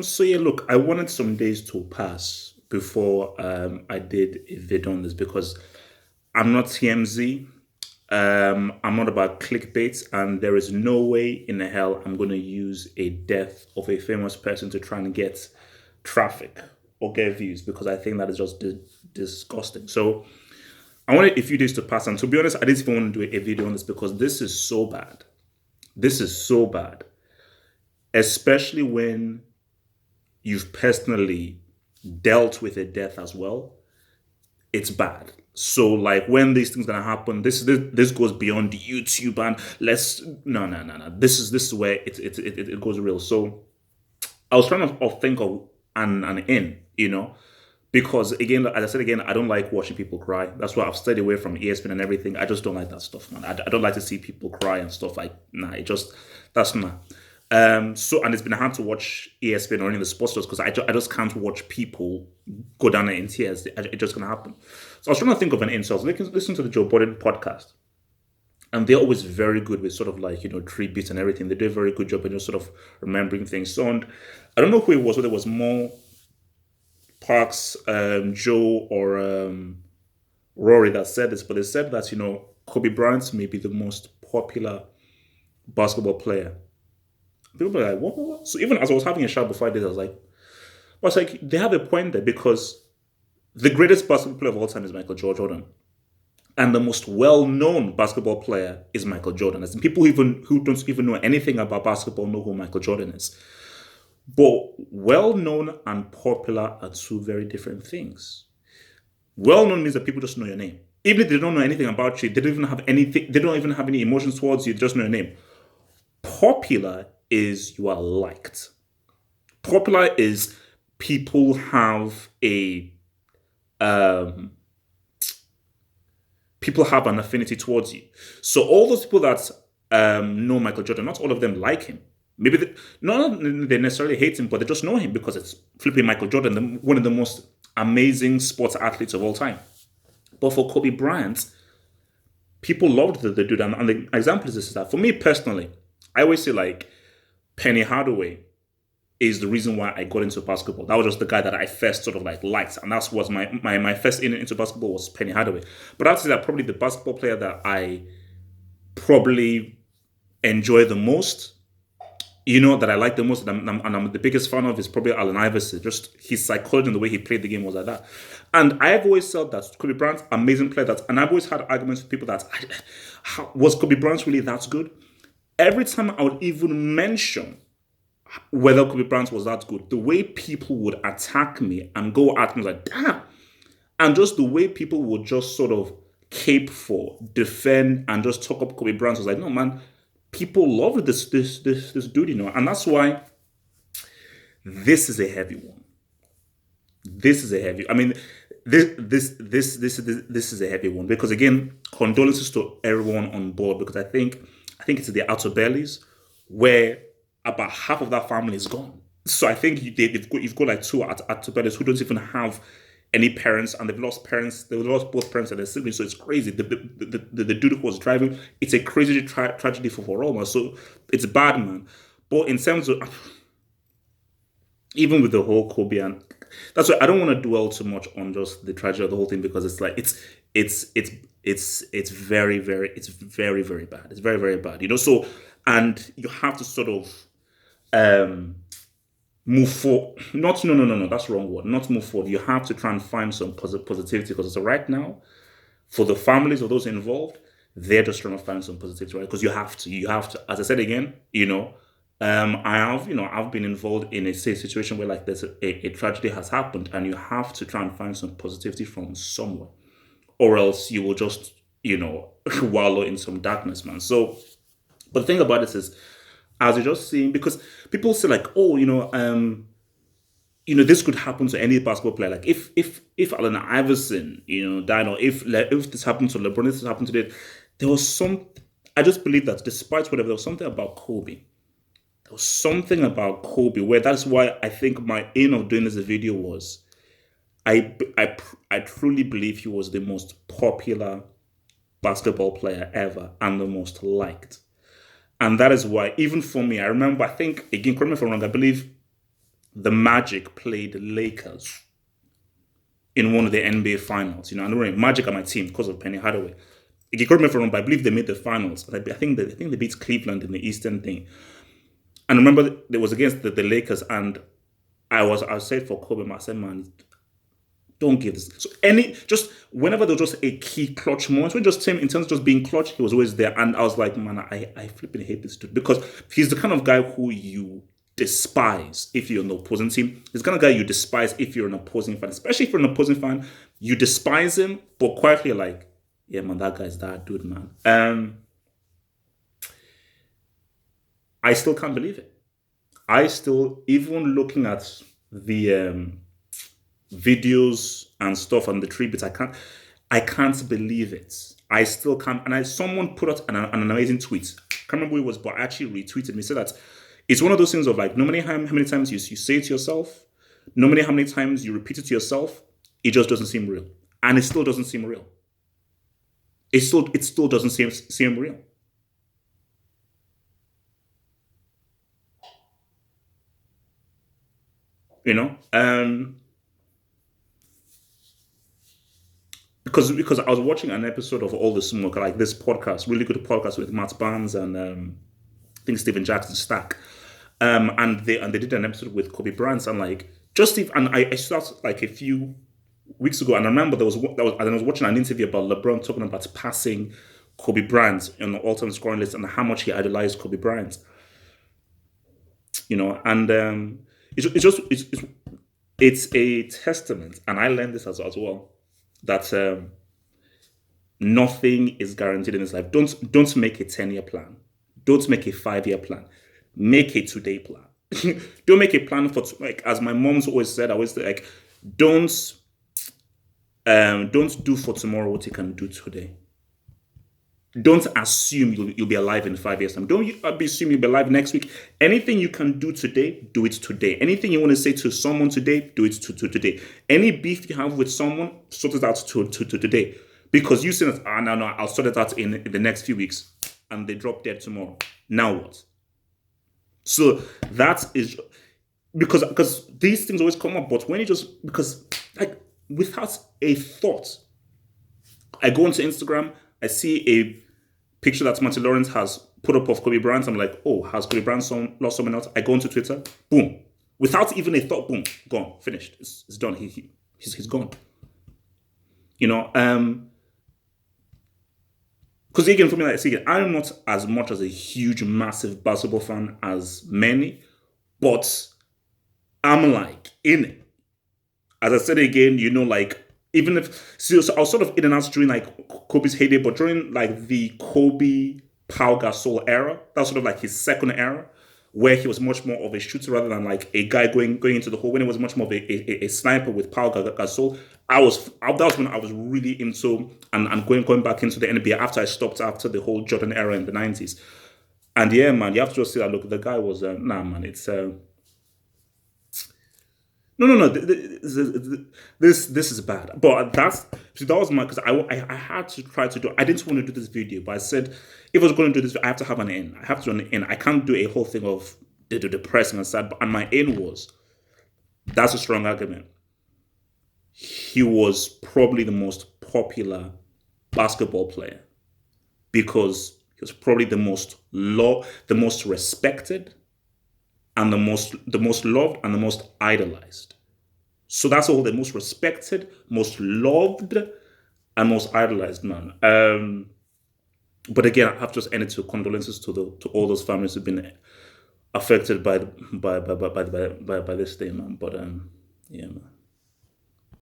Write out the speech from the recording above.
So yeah, look, I wanted some days to pass before I did a vid on this because I'm not TMZ. I'm not about clickbait, and there is no way in the hell I'm going to use a death of a famous person to try and get traffic or get views because I think that is just disgusting. So I wanted a few days to pass, and to be honest, I didn't even want to do a video on this because this is so bad. This is so bad, especially when you've personally dealt with a death as well. It's bad. So like when these things gonna happen, this goes beyond YouTube and let's no. This is where it goes real. So I was trying to think of an in, because again, as I said again, I don't like watching people cry. That's why I've stayed away from ESPN and everything. I just don't like that stuff, man. I don't like to see people cry and stuff like nah. That's not. So and it's been hard to watch ESPN or any of the sports shows because I just can't watch people go down in tears. It's just gonna happen. So I was trying to think of an insult. Listen to the Joe Budden podcast, and they're always very good with sort of like tributes and everything. They do a very good job in just sort of remembering things. So and I don't know who it was, whether it was more Parks, Joe, or Rory that said this, but they said that Kobe Bryant may be the most popular basketball player. People were like, what? So even as I was having a shower before I did, I was like, they have a point there because the greatest basketball player of all time is Michael Jordan, and the most well-known basketball player is Michael Jordan. As in people who don't even know anything about basketball know who Michael Jordan is. But well-known and popular are two very different things. Well-known means that people just know your name, even if they don't know anything about you. They don't even have anything. They don't even have any emotions towards you. They just know your name. Popular is you are liked. Popular is people have a people have an affinity towards you. So all those people that know Michael Jordan, not all of them like him. Maybe not they necessarily hate him, but they just know him because it's flipping Michael Jordan, one of the most amazing sports athletes of all time. But for Kobe Bryant, people loved the dude, and the example is this: is that for me personally, I always say like Penny Hardaway is the reason why I got into basketball. That was just the guy that I first sort of like liked, and that was my first into basketball was Penny Hardaway. But I'd say that probably the basketball player that I probably enjoy the most, that I like the most, and I'm the biggest fan of is probably Allen Iverson. Just his psychology and the way he played the game was like that. And I've always felt that Kobe Bryant, amazing player, and I've always had arguments with people that was Kobe Bryant really that good? Every time I would even mention whether Kobe Bryant was that good, the way people would attack me and go at me was like, damn. And just the way people would just sort of cape for, defend, and just talk up Kobe Bryant was like, no, man, people love this dude, and that's why this is a heavy one. This is a heavy. I mean, this is a heavy one because again, condolences to everyone on board because I think it's the outer bellies where about half of that family is gone. So I think you've got like two outer bellies who don't even have any parents, and they've lost parents. They've lost both parents and their siblings. So it's crazy. The dude who was driving, it's a crazy tragedy for all, man. So it's bad, man. But in terms of even with the whole Kobe, and that's why I don't want to dwell too much on just the tragedy of the whole thing because it's like it's very very bad. It's very very bad. So and you have to sort of move forward. Not no. That's the wrong word. Not move forward. You have to try and find some positivity because so right now, for the families of those involved, they're just trying to find some positivity, right? Because you have to. You have to. As I said again, I've been involved in a situation where like there's a tragedy has happened, and you have to try and find some positivity from somewhere, or else you will just wallow in some darkness, man. So, but the thing about this is, as you're just seeing, because people say like, oh, this could happen to any basketball player. Like if Allen Iverson, died, or if this happened to LeBron, this happened to it, there was some. I just believe that despite whatever, there was something about Kobe. There was something about Kobe where that's why I think my aim of doing this video was, I truly believe he was the most popular basketball player ever and the most liked. And that is why, even for me, I remember, I think, again, correct me if I'm wrong, I believe the Magic played Lakers in one of the NBA finals. You know, I know Magic are my team because of Penny Hardaway. Like, you correct me if I'm wrong, but I believe they made the finals. I think they beat Cleveland in the Eastern thing. And I remember it was against the Lakers, and I said for Kobe, I said, man, don't give this. So just whenever there was just a key clutch moment, when just him in terms of just being clutch, he was always there. And I was like, man, I flipping hate this dude because he's the kind of guy who you despise if you're an opposing team. He's the kind of guy you despise if you're an opposing fan, especially if you're an opposing fan. You despise him, but quietly like, yeah, man, that guy's that dude, man. I still can't believe it. I still, even looking at the videos and stuff on the tributes. I can't believe it. I still can't. And someone put out an amazing tweet. I can't remember who it was, but I actually retweeted me. Said that it's one of those things of like, no matter how many times you say it to yourself, no matter how many times you repeat it to yourself, it just doesn't seem real, and it still doesn't seem real. It still doesn't seem real. You know, because I was watching an episode of All the Smoke, like this podcast, really good podcast with Matt Barnes and I think Stephen Jackson Stack, and they did an episode with Kobe Bryant and like just if and I saw that like a few weeks ago, and I remember and I was watching an interview about LeBron talking about passing Kobe Bryant on the all-time scoring list and how much he idolized Kobe Bryant, and it's a testament, and I learned this as well that nothing is guaranteed in this life. Don't make a 10-year plan. Don't make a 5-year plan. Make a today plan. Don't make a plan for like as my mom's always said. I always say, like don't do for tomorrow what you can do today. Don't assume you'll be alive in 5 years time. Don't assume you'll be alive next week. Anything you can do today, do it today. Anything you want to say to someone today, do it to today. Any beef you have with someone, sort it out to today. Because you say that, no, I'll sort it out in the next few weeks, and they drop dead tomorrow. Now what? So that is because these things always come up, but when you just because like without a thought, I go onto Instagram, I see a picture that Martin Lawrence has put up of Kobe Bryant. I'm like, oh, has Kobe Bryant lost someone else? I go onto Twitter, boom, without even a thought, boom, gone, finished, it's done. He's gone. You know, because again, for me, like, see, I'm not as much as a huge, massive basketball fan as many, but I'm like in it. As I said again, like even if so I was sort of in and out during like Kobe's heyday, but during like the Kobe Pau Gasol era, that's sort of like his second era, where he was much more of a shooter rather than like a guy going into the hole. When it was much more of a sniper with Pau Gasol, that was when I was really into and going back into the NBA after I stopped after the whole Jordan era in the 90s. And yeah, man, you have to just see that. Look, the guy was nah, man. It's no. This is bad. But that was my because I had to try to do. I didn't want to do this video, but I said if I was going to do this, I have to have an end. I have to do an end. I can't do a whole thing of the depressing and sad. And my end was that's a strong argument. He was probably the most popular basketball player because he was probably the most respected, and the most loved and the most idolized. So that's all the most respected, most loved, and most idolized man. But again, I have to just end it to condolences to all those families who've been affected by this thing, man. But yeah, man.